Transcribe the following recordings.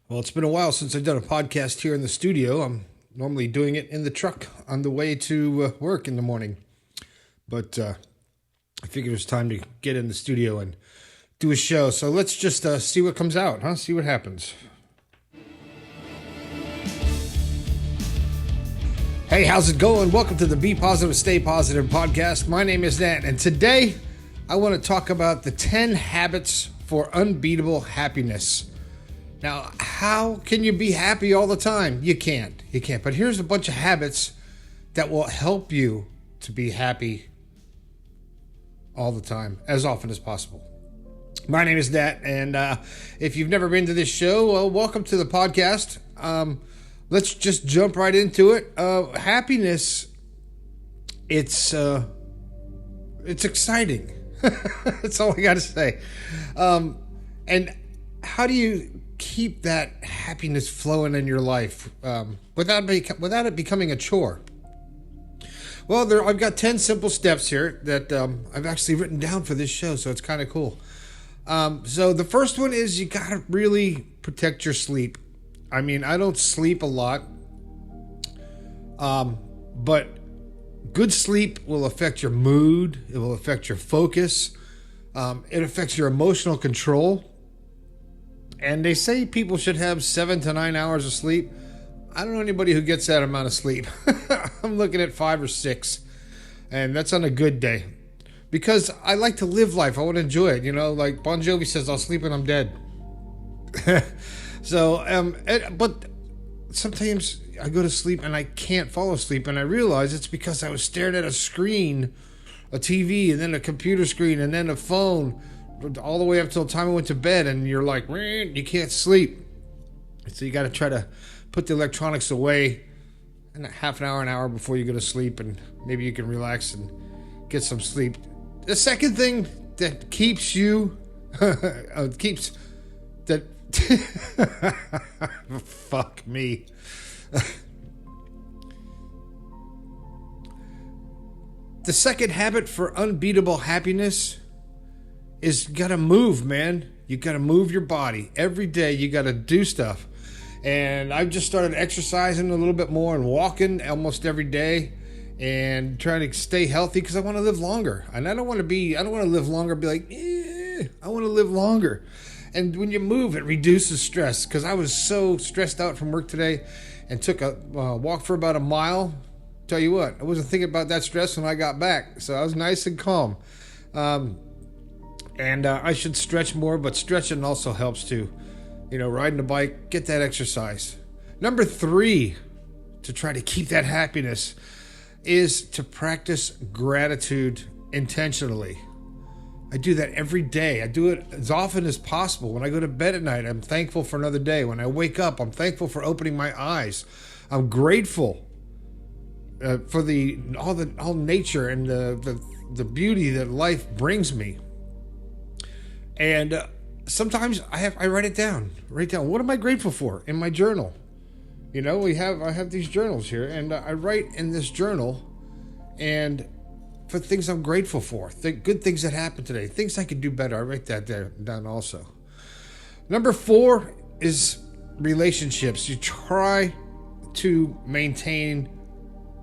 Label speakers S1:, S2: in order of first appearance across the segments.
S1: Well, it's been a while since I've done a podcast here in the studio. I'm normally doing it in the truck on the way to work in the morning. But I figured it was time to get in the studio and do a show. So let's just see what comes out, huh? See what happens. Hey, how's it going? Welcome to the Be Positive, Stay Positive podcast. My name is Nat, and today I want to talk about the 10 habits for unbeatable happiness. Now, how can you be happy all the time? You can't. But here's a bunch of habits that will help you to be happy all the time, as often as possible. My name is Nat, and if you've never been to this show, well, welcome to the podcast. Let's just jump right into it. Happiness, it's exciting. That's all I got to say. And how do you keep that happiness flowing in your life without it becoming a chore? Well, I've got 10 simple steps here that I've actually written down for this show, so it's kind of cool. So the first one is you got to really protect your sleep. I mean, I don't sleep a lot, but good sleep will affect your mood. It will affect your focus. It affects your emotional control. And they say people should have 7 to 9 hours of sleep. I don't know anybody who gets that amount of sleep. I'm looking at 5 or 6. And that's on a good day. Because I like to live life. I want to enjoy it. You know, like Bon Jovi says, I'll sleep when I'm dead. But sometimes I go to sleep and I can't fall asleep. And I realize it's because I was staring at a screen, a TV, and then a computer screen, and then a phone, all the way up till the time I went to bed, and you're like, you can't sleep. So you got to try to put the electronics away in half an hour before you go to sleep, and maybe you can relax and get some sleep. The second thing that keeps you, fuck me. The second habit for unbeatable happiness is you gotta move, man. You gotta move your body. Every day you gotta do stuff. And I've just started exercising a little bit more and walking almost every day and trying to stay healthy because I want to live longer. And I don't want to live longer and be like, I want to live longer. And when you move, it reduces stress, because I was so stressed out from work today and took a walk for about a mile. Tell you what, I wasn't thinking about that stress when I got back. So I was nice and calm. And I should stretch more, but stretching also helps too. You know, riding a bike, get that exercise. Number 3, to try to keep that happiness, is to practice gratitude intentionally. I do that every day. I do it as often as possible. When I go to bed at night, I'm thankful for another day. When I wake up, I'm thankful for opening my eyes. I'm grateful for all nature and the beauty that life brings me. And sometimes I write it down. Write down, what am I grateful for, in my journal. You know, I have these journals here, and I write in this journal and for things I'm grateful for, the good things that happened today, things I could do better. I write that down also. Number 4 is relationships. You try to maintain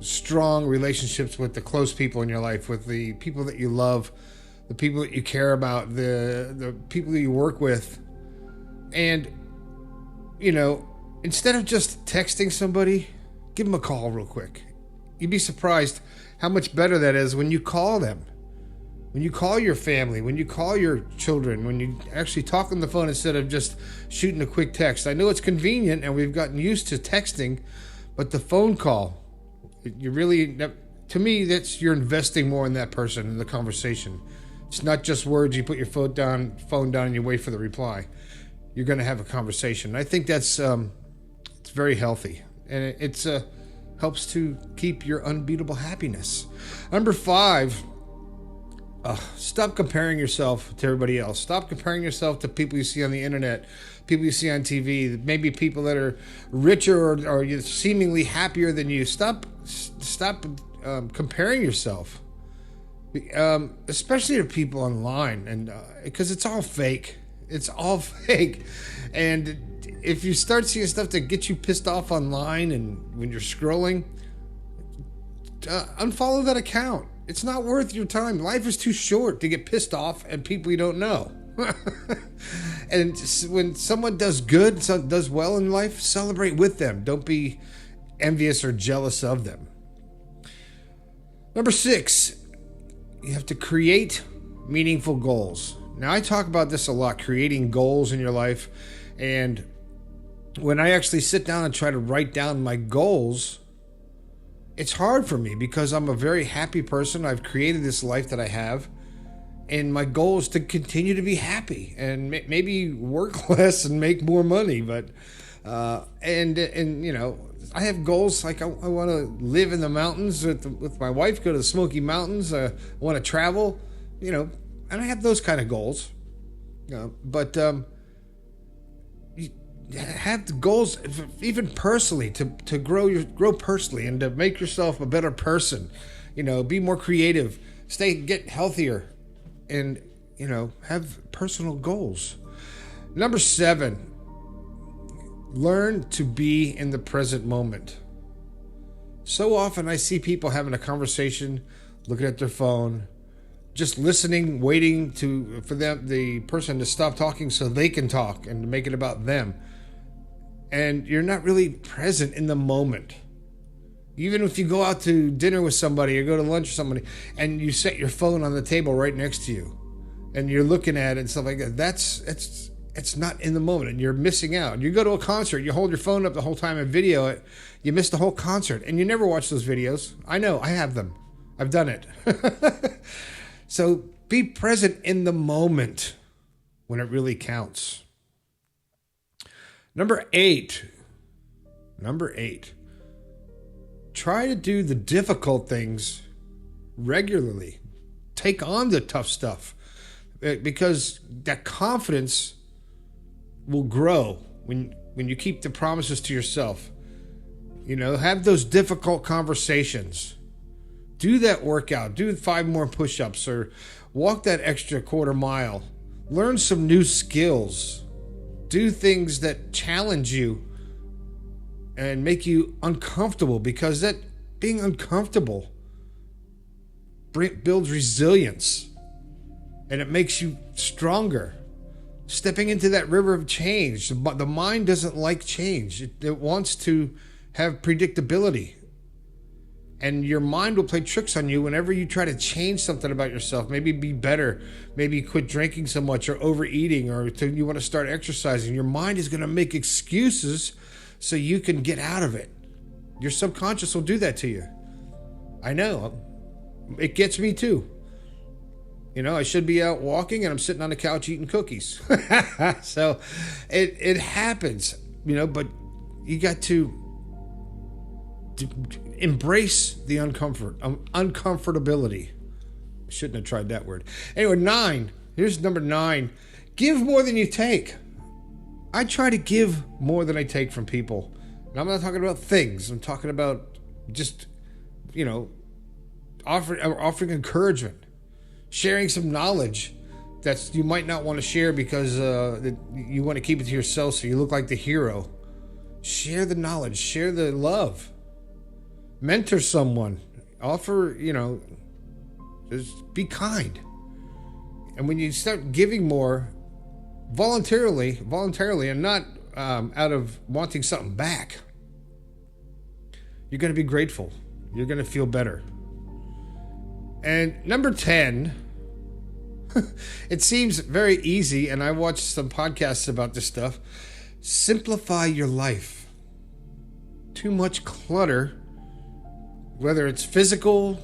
S1: strong relationships with the close people in your life, with the people that you love, the people that you care about, the people that you work with. And, you know, instead of just texting somebody, give them a call real quick. You'd be surprised how much better that is when you call them. When you call your family, when you call your children, when you actually talk on the phone instead of just shooting a quick text. I know it's convenient and we've gotten used to texting, but the phone call, to me, you're investing more in that person, in the conversation. It's not just words. You put your phone down and you wait for the reply. You're going to have a conversation. I think that's it's very healthy, and it's helps to keep your unbeatable happiness. Number 5, stop comparing yourself to everybody else. Stop comparing yourself to people you see on the internet, people you see on TV, maybe people that are richer or seemingly happier than you. Stop comparing yourself. Especially to people online, and because it's all fake. It's all fake. And if you start seeing stuff that gets you pissed off online and when you're scrolling, unfollow that account. It's not worth your time. Life is too short to get pissed off at people you don't know. And when someone does good, does well in life, celebrate with them. Don't be envious or jealous of them. Number 6, you have to create meaningful goals. Now, I talk about this a lot, creating goals in your life. And when I actually sit down and try to write down my goals, it's hard for me because I'm a very happy person. I've created this life that I have. And my goal is to continue to be happy and maybe work less and make more money. But, and you know, I have goals like I want to live in the mountains with my wife, go to the Smoky Mountains. I want to travel, you know, and I have those kind of goals. But you have the goals, even personally, to grow personally and to make yourself a better person. You know, be more creative, get healthier, and you know, have personal goals. Number 7. Learn to be in the present moment. So often I see people having a conversation, looking at their phone, just listening, waiting for the person to stop talking so they can talk and to make it about them. And you're not really present in the moment. Even if you go out to dinner with somebody or go to lunch with somebody and you set your phone on the table right next to you and you're looking at it and stuff like that, it's not in the moment and you're missing out. You go to a concert, you hold your phone up the whole time and video it, you miss the whole concert and you never watch those videos. I know, I have them. I've done it. So be present in the moment when it really counts. Number 8. Try to do the difficult things regularly. Take on the tough stuff because that confidence will grow when you keep the promises to yourself. You know, have those difficult conversations. Do that workout. Do 5 more push-ups or walk that extra quarter mile. Learn some new skills. Do things that challenge you and make you uncomfortable, because that being uncomfortable builds resilience and it makes you stronger. Stepping into that river of change. The mind doesn't like change. It wants to have predictability. And your mind will play tricks on you whenever you try to change something about yourself. Maybe be better. Maybe quit drinking so much or overeating, or you want to start exercising. Your mind is going to make excuses so you can get out of it. Your subconscious will do that to you. I know. It gets me too. You know, I should be out walking and I'm sitting on the couch eating cookies. So it happens, you know, but you got to embrace the uncomfortability. Shouldn't have tried that word. Anyway, 9. Here's number 9. Give more than you take. I try to give more than I take from people. And I'm not talking about things. I'm talking about just, you know, offering encouragement. Sharing some knowledge that you might not want to share because you want to keep it to yourself so you look like the hero. Share the knowledge. Share the love. Mentor someone. Offer, you know, just be kind. And when you start giving more voluntarily and not out of wanting something back, you're going to be grateful. You're going to feel better. And number 10, it seems very easy, and I watched some podcasts about this stuff. Simplify your life. Too much clutter, whether it's physical,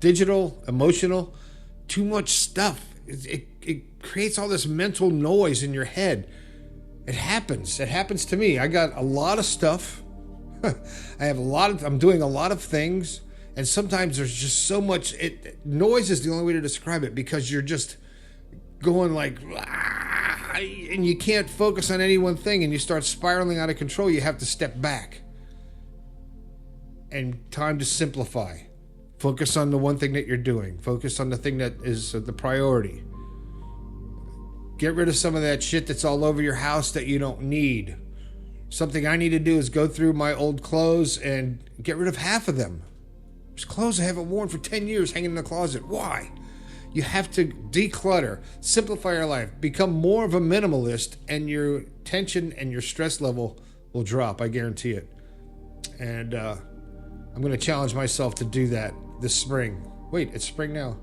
S1: digital, emotional, too much stuff. It creates all this mental noise in your head. It happens. It happens to me. I got a lot of stuff. I'm doing a lot of things. And sometimes there's just so much, noise is the only way to describe it, because you're just going like, and you can't focus on any one thing and you start spiraling out of control. You have to step back. And time to simplify. Focus on the one thing that you're doing. Focus on the thing that is the priority. Get rid of some of that shit that's all over your house that you don't need. Something I need to do is go through my old clothes and get rid of half of them. There's clothes I haven't worn for 10 years hanging in the closet. Why? You have to declutter, simplify your life, become more of a minimalist, and your tension and your stress level will drop. I guarantee it. And I'm going to challenge myself to do that this spring. Wait, it's spring now.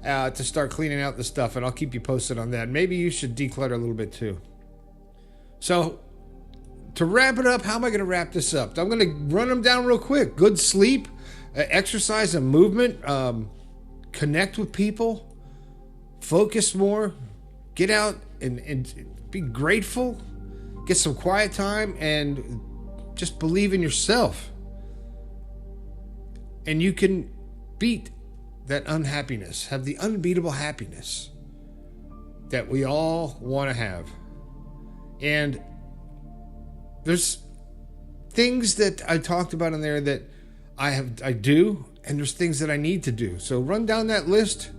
S1: To start cleaning out the stuff, and I'll keep you posted on that. Maybe you should declutter a little bit too. So, to wrap it up, how am I going to wrap this up? I'm going to run them down real quick. Good sleep, exercise and movement, connect with people, focus more, get out and be grateful, get some quiet time, and just believe in yourself. And you can beat that unhappiness, have the unbeatable happiness that we all want to have. And there's things that I talked about in there that I do, and there's things that I need to do. So run down that list,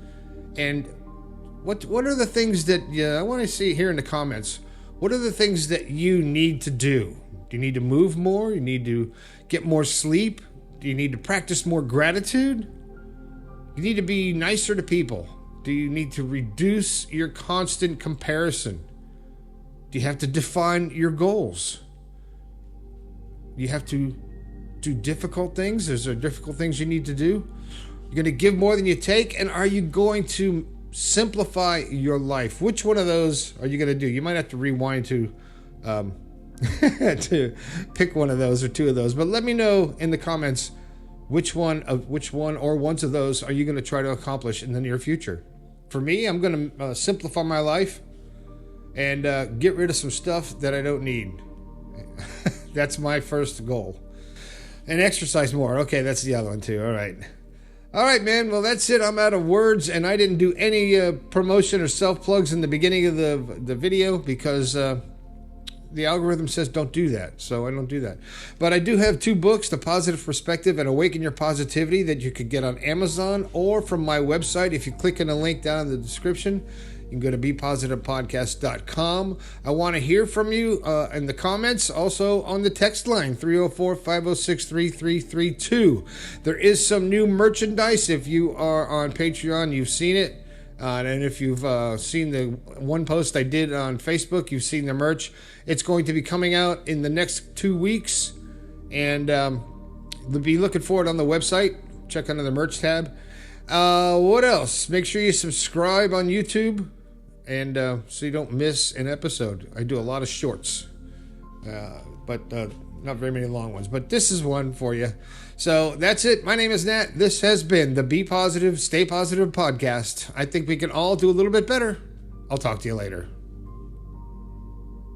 S1: and what are the things that I want to see here in the comments? What are the things that you need to do? Do you need to move more? You need to get more sleep? Do you need to practice more gratitude? You need to be nicer to people. Do you need to reduce your constant comparison? Do you have to define your goals? You have to do difficult things. Is there difficult things you need to do? You're going to give more than you take, and are you going to simplify your life? Which one of those are you going to do? You might have to rewind to to pick one of those or two of those, but let me know in the comments which one or ones of those are you going to try to accomplish in the near future. For me, I'm going to simplify my life and get rid of some stuff that I don't need. That's my first goal. And exercise more. Okay, that's the other one too. All right, man. Well, that's it. I'm out of words, and I didn't do any promotion or self-plugs in the beginning of the video because the algorithm says don't do that, so I don't do that. But I do have 2 books, The Positive Perspective and Awaken Your Positivity, that you could get on Amazon or from my website. If you click on the link down in the description, you can go to bepositivepodcast.com. I want to hear from you in the comments, also on the text line, 304-506-3332. There is some new merchandise. If you are on Patreon, you've seen it. And if you've seen the one post I did on Facebook, you've seen the merch. It's going to be coming out in the next 2 weeks. And be looking for it on the website. Check under the merch tab. What else? Make sure you subscribe on YouTube, and so you don't miss an episode. I do a lot of shorts, but not very many long ones. But this is one for you. So that's it. My name is Nat. This has been the Be Positive, Stay Positive podcast. I think we can all do a little bit better. I'll talk to you later.